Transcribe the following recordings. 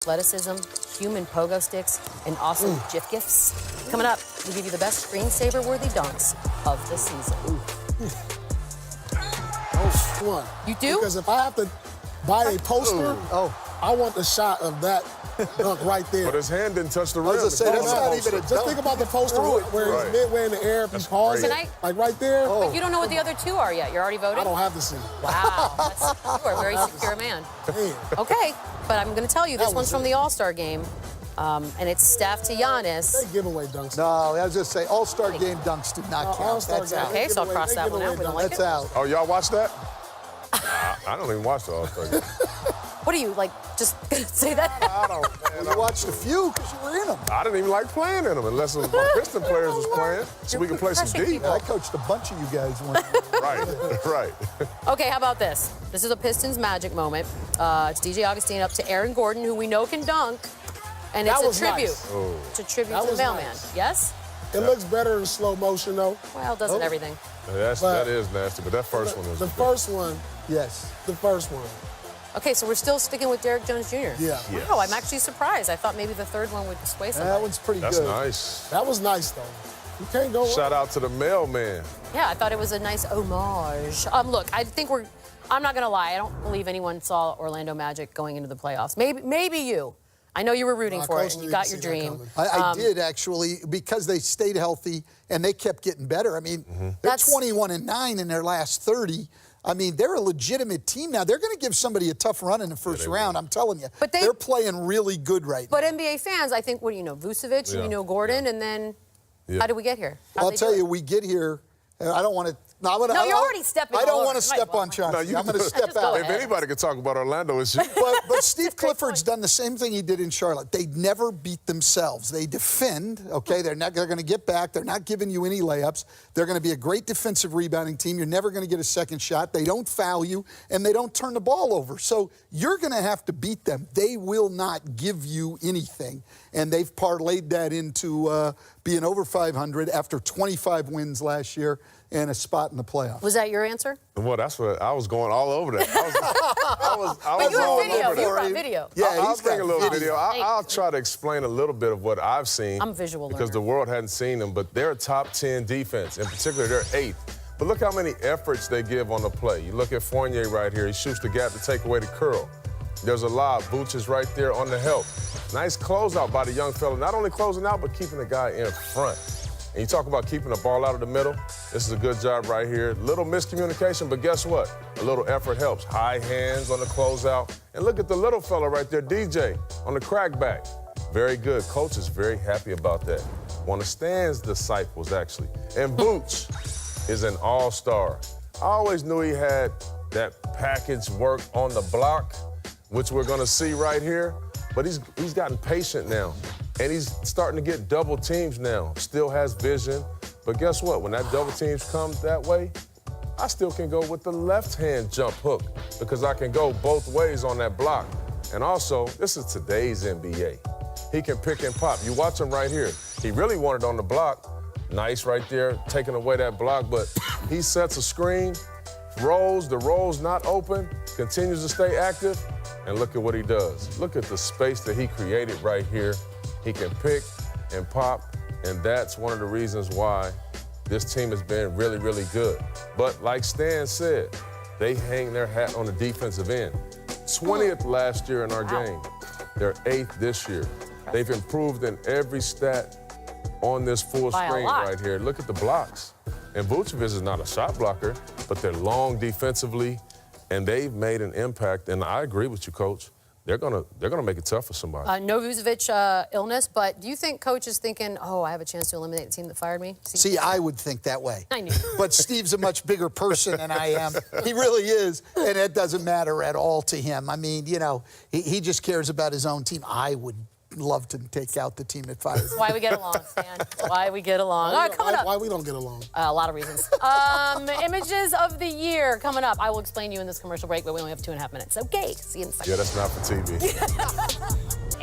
athleticism, human pogo sticks, and awesome GIF gifs. Coming up, we give you the best screensaver-worthy dunks of the season. Oh, one. You do? Because if I have to buy a poster, I want the shot of that dunk right there. But his hand didn't touch the rim. I was just saying, that's not even a Just think about the poster where he's midway in the air, if he pauses, like right there. But you don't know what the other two are yet. You're already voting? I don't have to see. Wow. You are a very secure man. Damn. Okay, but I'm going to tell you, this one's from the All-Star game, and it's Steph to Giannis. They giveaway dunks. No, I was just saying, All-Star game dunks do not count. All-Star That's game. out. Okay, so I'll cross that one out. We don't like That's it. out. Oh, y'all watch that? I don't even watch the All-Star game. What are you, like, just gonna say that? I don't, man. You watched a few because you were in them. I didn't even like playing in them unless it was my Piston players was playing, so we could play some deep. I coached a bunch of you guys one year. Right. Okay, how about this? This is a Pistons magic moment. It's DJ Augustine up to Aaron Gordon, who we know can dunk, and That it's was a tribute. nice. It's a tribute That to the was mailman. nice. Yes? It looks better in slow motion, though. Well, doesn't everything. That is nasty, but that first one was The first one, Yes. the first one. Okay, so we're still sticking with Derrick Jones Jr. Yeah. Wow, I'm actually surprised. I thought maybe the third one would sway somebody. That one's pretty That's good. nice. That was nice, though. You can't go Shout out to the mailman. Yeah, I thought it was a nice homage. Look, I think I'm not going to lie. I don't believe anyone saw Orlando Magic going into the playoffs. Maybe you. I know you were rooting for it, and you got your dream. I did, actually, because they stayed healthy and they kept getting better. I mean, they're 21-9 in their last 30. I mean, they're a legitimate team now. They're going to give somebody a tough run in the first round, I'm telling you. But they're playing really good right now. But NBA fans, I think, Vucevic, and you know Gordon, and then how did we get here? Well, I'll tell you, we get here, I don't want to... No, you're already stepping I don't all want to over. step on Chauncey. I'm going to step out. If anybody could talk about Orlando, it's you. But Steve Clifford's done the same thing he did in Charlotte. They never beat themselves. They defend, okay? They're going to get back. They're not giving you any layups. They're going to be a great defensive rebounding team. You're never going to get a second shot. They don't foul you, and they don't turn the ball over. So you're going to have to beat them. They will not give you anything. And they've parlayed that into being over 500 after 25 wins last year and a spot in the playoffs. Was that your answer? Well, that's what I was going all over that. I was But you all have video. over that. You brought video. Yeah, I'll he's bring got a little video. video. I'll try to explain a little bit of what I've seen. I'm a visual because learner. the world hadn't seen them, but they're a top 10 defense. In particular, they're 8th. But look how many efforts they give on the play. You look at Fournier right here. He shoots the gap to take away the curl. There's a lob. Booch is right there on the help. Nice closeout by the young fella. Not only closing out, but keeping the guy in front. And you talk about keeping the ball out of the middle. This is a good job right here. Little miscommunication, but guess what? A little effort helps. High hands on the closeout. And look at the little fella right there, DJ, on the crackback. Very good. Coach is very happy about that. One of Stan's disciples, actually. And Booch is an all-star. I always knew he had that package work on the block, which we're going to see right here. But he's gotten patient now. And he's starting to get double teams now. Still has vision. But guess what? When that double teams comes that way, I still can go with the left-hand jump hook because I can go both ways on that block. And also, this is today's NBA. He can pick and pop. You watch him right here. He really wanted on the block. Nice right there, taking away that block. But he sets a screen, rolls, the roll's not open, continues to stay active. And look at what he does. Look at the space that he created right here. He can pick and pop, and that's one of the reasons why this team has been really, really good. But like Stan said, they hang their hat on the defensive end. 20th last year in our game. They're 8th this year. They've improved in every stat on this full screen right here. Look at the blocks. And Vucevic is not a shot blocker, but they're long defensively, and they've made an impact. And I agree with you, Coach. They're gonna make it tough for somebody. No Vucevic illness, but do you think Coach is thinking, oh, I have a chance to eliminate the team that fired me? See, I would think that way. I knew. But Steve's a much bigger person than I am. He really is, and it doesn't matter at all to him. I mean, you know, he just cares about his own team. I would love to take out the team at 5. That's why we get along, Stan. Why we get along. All right, coming up. Why we don't get along? A lot of reasons. Images of the year coming up. I will explain to you in this commercial break, but we only have 2.5 minutes. Okay, see you in a second. Yeah, that's not for TV.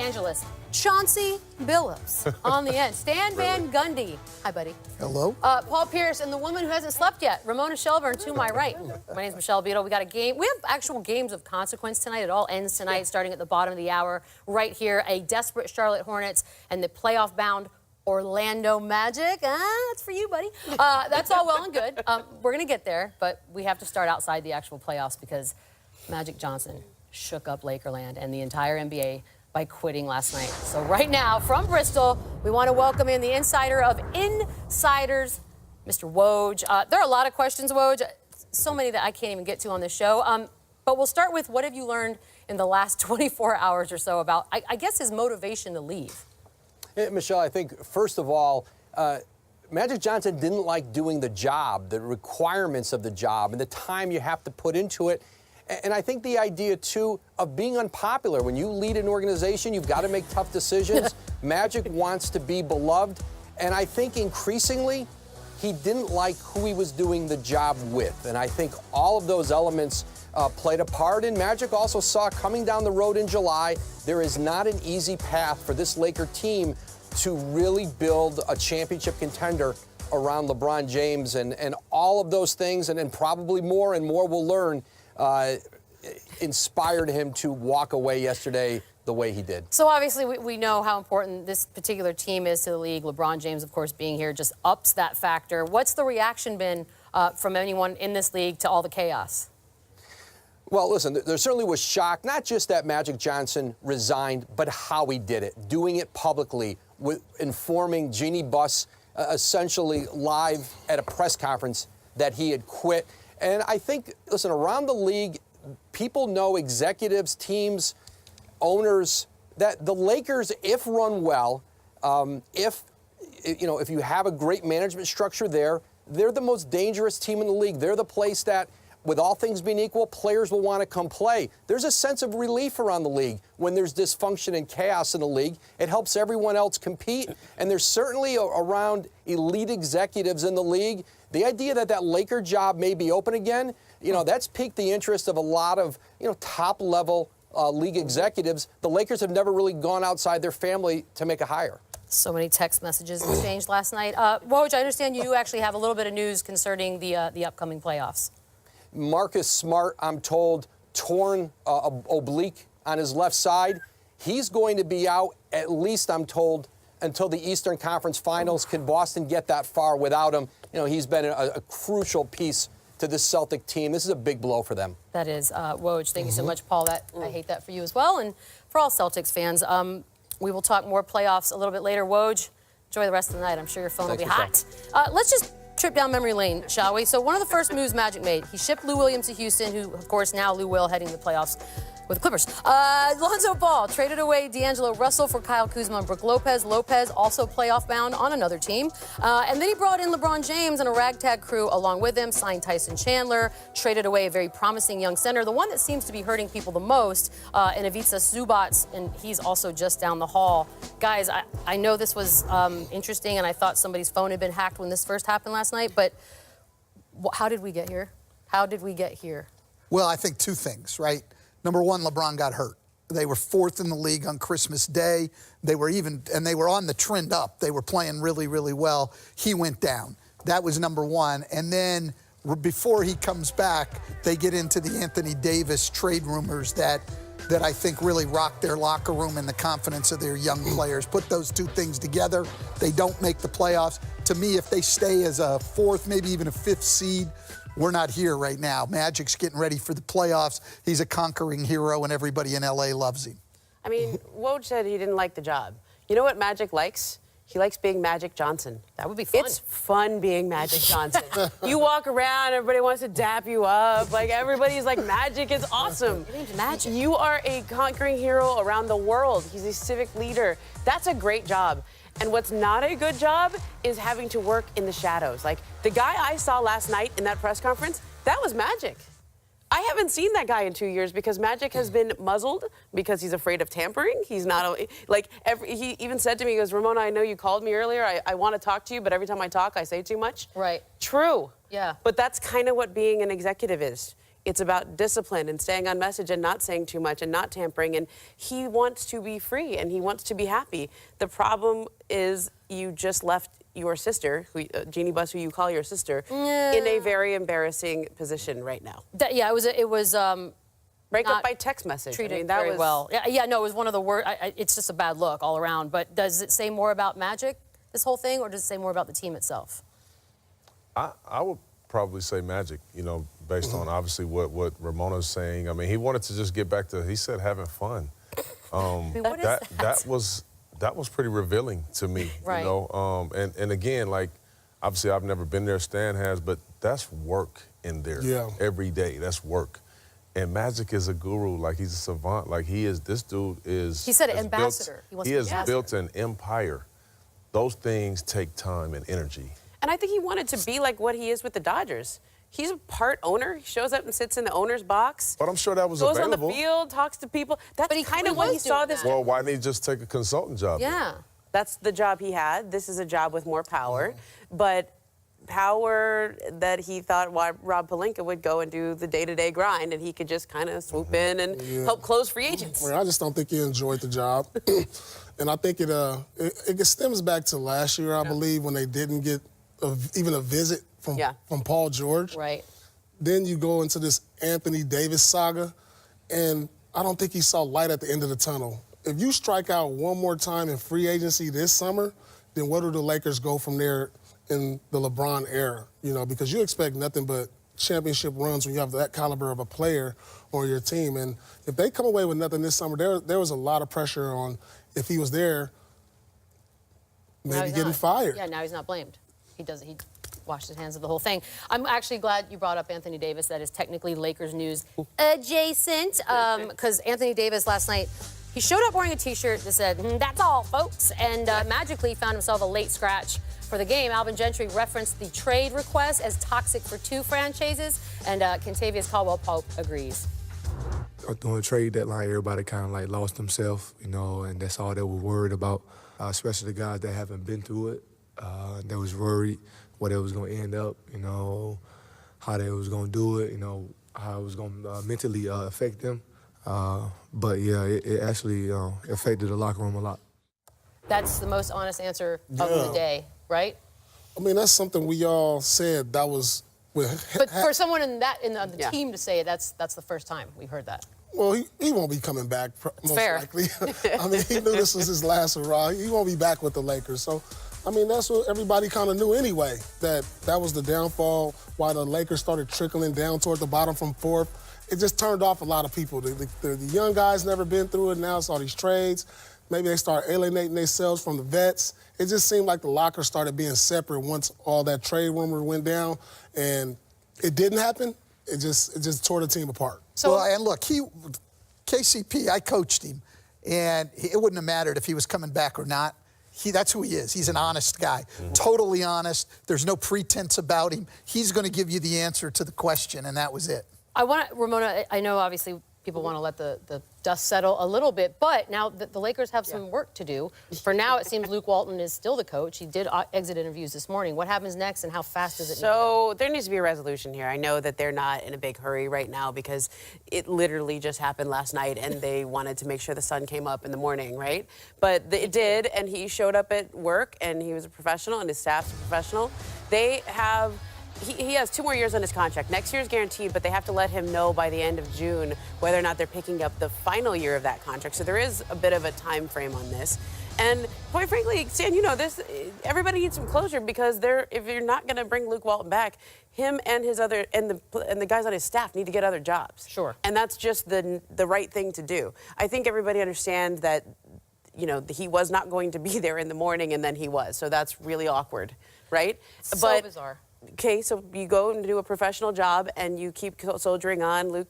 Angeles. Chauncey Billups on the end. Stan Van Gundy. Hi, buddy. Hello. Paul Pierce and the woman who hasn't slept yet, Ramona Shelburne, to my right. My name's Michelle Beadle. We got a game. We have actual games of consequence tonight. It all ends tonight, starting at the bottom of the hour. Right here, a desperate Charlotte Hornets and the playoff-bound Orlando Magic. That's for you, buddy. That's all well and good. We're going to get there, but we have to start outside the actual playoffs because Magic Johnson shook up Lakerland and the entire NBA by quitting last night. So right now, from Bristol, we want to welcome in the insider of insiders, Mr. Woj. There are a lot of questions, Woj, so many that I can't even get to on this show. But we'll start with what have you learned in the last 24 hours or so about, I guess, his motivation to leave? Hey, Michelle, I think, first of all, Magic Johnson didn't like doing the job, the requirements of the job, and the time you have to put into it. And I think the idea, too, of being unpopular. When you lead an organization, you've got to make tough decisions. Magic wants to be beloved. And I think increasingly, he didn't like who he was doing the job with. And I think all of those elements played a part. And Magic also saw coming down the road in July, there is not an easy path for this Laker team to really build a championship contender around LeBron James. And all of those things, and probably more and more we'll learn, inspired him to walk away yesterday the way he did. So obviously we know how important this particular team is to the league. LeBron James, of course, being here just ups that factor. What's the reaction been from anyone in this league to all the chaos? Well, listen, there certainly was shock, not just that Magic Johnson resigned, but how he did it, doing it publicly, with informing Jeannie Buss essentially live at a press conference that he had quit. And I think, listen, around the league, people know, executives, teams, owners, that the Lakers, if run well, if you have a great management structure there, they're the most dangerous team in the league. They're the place that, with all things being equal, players will want to come play. There's a sense of relief around the league when there's dysfunction and chaos in the league. It helps everyone else compete. And there's certainly around elite executives in the league, the idea that that Laker job may be open again, that's piqued the interest of a lot of, top-level league executives. The Lakers have never really gone outside their family to make a hire. So many text messages exchanged last night. Woj, I understand you actually have a little bit of news concerning the upcoming playoffs. Marcus Smart, I'm told, torn oblique on his left side. He's going to be out, at least I'm told, until the Eastern Conference Finals. Can Boston get that far without him? He's been a crucial piece to this Celtic team. This is a big blow for them. That is. Woj, thank you so much, Paul. I hate that for you as well. And for all Celtics fans, we will talk more playoffs a little bit later. Woj, enjoy the rest of the night. I'm sure your phone will be hot. Let's just trip down memory lane, shall we? So one of the first moves Magic made, he shipped Lou Williams to Houston, who, of course, now Lou Will heading the playoffs with the Clippers. Lonzo Ball traded away D'Angelo Russell for Kyle Kuzma and Brook Lopez. Lopez also playoff bound on another team. And then he brought in LeBron James and a ragtag crew along with him, signed Tyson Chandler, traded away a very promising young center. The one that seems to be hurting people the most, in Ivica Zubac, and he's also just down the hall. Guys, I know this was interesting, and I thought somebody's phone had been hacked when this first happened last night, but how did we get here? How did we get here? Well, I think two things, right? Number one, LeBron got hurt. They were fourth in the league on Christmas Day. They were on the trend up. They were playing really, really well. He went down. That was number one. And then before he comes back, they get into the Anthony Davis trade rumors that I think really rocked their locker room and the confidence of their young players. Put those two things together, they don't make the playoffs. To me, if they stay as a fourth, maybe even a fifth seed, we're not here right now. Magic's getting ready for the playoffs. He's a conquering hero, and everybody in L.A. loves him. I mean, Woj said he didn't like the job. You know what Magic likes? He likes being Magic Johnson. That would be fun. It's fun being Magic Johnson. You walk around, everybody wants to dap you up. Like, everybody's like, Magic is awesome. Your name's Magic. You are a conquering hero around the world. He's a civic leader. That's a great job. And what's not a good job is having to work in the shadows. Like, the guy I saw last night in that press conference, that was Magic. I haven't seen that guy in 2 years because Magic has been muzzled because he's afraid of tampering. He's not, he even said to me, he goes, Ramona, I know you called me earlier. I want to talk to you, but every time I talk, I say too much. Right. True. Yeah. But that's kind of what being an executive is. It's about discipline and staying on message and not saying too much and not tampering. And he wants to be free and he wants to be happy. The problem is you just left your sister, Jeannie Buss, who you call your sister, in a very embarrassing position right now. Yeah, it was breakup by text message. Treated very well. Yeah, no, it was one of the worst. It's just a bad look all around. But does it say more about Magic, this whole thing, or does it say more about the team itself? I would probably say Magic, you know, based on obviously what Ramona's saying. I mean, he wanted to just get back to, he said, having fun. What is that was pretty revealing to me, right. You know. And again, like, obviously I've never been there, Stan has, but that's work in there every day. That's work. And Magic is a guru, like he's a savant. Like this dude is. He said ambassador. He has built an empire. Those things take time and energy. And I think he wanted to be like what he is with the Dodgers. He's a part owner. He shows up and sits in the owner's box. But I'm sure that was goes available. on the field, talks to people. That's kind of what he saw this. Well, why didn't he just take a consultant job? Yeah. That's the job he had. This is a job with more power. But power that he thought Rob Pelinka would go and do the day-to-day grind, and he could just kind of swoop in and help close free agents. Well, I just don't think he enjoyed the job. And I think it stems back to last year, I believe, when they didn't get even a visit from Paul George. Right. Then you go into this Anthony Davis saga, and I don't think he saw light at the end of the tunnel. If you strike out one more time in free agency this summer, then where do the Lakers go from there in the LeBron era? You know, because you expect nothing but championship runs when you have that caliber of a player on your team. And if they come away with nothing this summer, there was a lot of pressure on, if he was there, maybe getting fired. Yeah, now he's not blamed. He washed his hands of the whole thing. I'm actually glad you brought up Anthony Davis. That is technically Lakers news adjacent, because Anthony Davis last night, he showed up wearing a T-shirt that said, "That's all, folks," and magically found himself a late scratch for the game. Alvin Gentry referenced the trade request as toxic for two franchises, and Kentavious Caldwell-Pope agrees. During the trade deadline, everybody kind of like lost themselves, you know, and that's all they were worried about, especially the guys that haven't been through it. They was worried where they was going to end up, you know, how they was going to do it, you know, how it was going to mentally affect them. But, yeah, it actually affected the locker room a lot. That's the most honest answer of the day, right? I mean, that's something we all said that was... But for someone on the team to say it, that's the first time we've heard that. Well, he won't be coming back, most likely. I mean, he knew this was his last hurrah. He won't be back with the Lakers. So, I mean, that's what everybody kind of knew anyway, that was the downfall, why the Lakers started trickling down toward the bottom from fourth. It just turned off a lot of people. The young guys never been through it. Now it's all these trades. Maybe they start alienating themselves from the vets. It just seemed like the locker started being separate once all that trade rumor went down, and it didn't happen. It just tore the team apart. So, well, and look, KCP, I coached him, and it wouldn't have mattered if he was coming back or not. That's who he is. He's an honest guy, totally honest. There's no pretense about him. He's going to give you the answer to the question, and that was it. Ramona, I know obviously people want to let the dust settle a little bit, but now the Lakers have some work to do. For now, it seems Luke Walton is still the coach. He did exit interviews this morning. What happens next, and how fast does it So there needs to be a resolution here. I know that they're not in a big hurry right now because it literally just happened last night, and they wanted to make sure the sun came up in the morning, right? But it did, and he showed up at work, and he was a professional, and his staff's a professional. They have... He has 2 more years on his contract. Next year's guaranteed, but they have to let him know by the end of June whether or not they're picking up the final year of that contract. So there is a bit of a time frame on this. And quite frankly, Stan, you know this, everybody needs some closure because if you're not going to bring Luke Walton back, him and his other and the guys on his staff need to get other jobs. Sure. And that's just the right thing to do. I think everybody understands that, you know, he was not going to be there in the morning, and then he was. So that's really awkward, right? So bizarre. Okay, so you go and do a professional job, and you keep soldiering on. Luke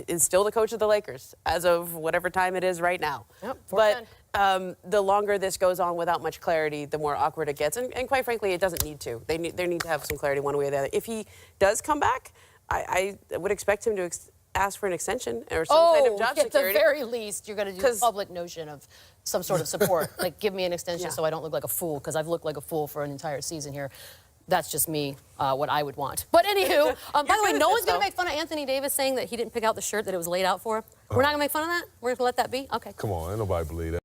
is still the coach of the Lakers as of whatever time it is right now. Yep, but the longer this goes on without much clarity, the more awkward it gets. And quite frankly, it doesn't need to. They need to have some clarity one way or the other. If he does come back, I would expect him to ask for an extension or some kind of job security. At the very least, you're going to do a public notion of some sort of support. Like, give me an extension so I don't look like a fool, because I've looked like a fool for an entire season here. That's just me, what I would want. But anywho, by the way, no one's going to make fun of Anthony Davis saying that he didn't pick out the shirt that it was laid out for him. We're not going to make fun of that? We're going to let that be? Okay. Come on, ain't nobody believe that.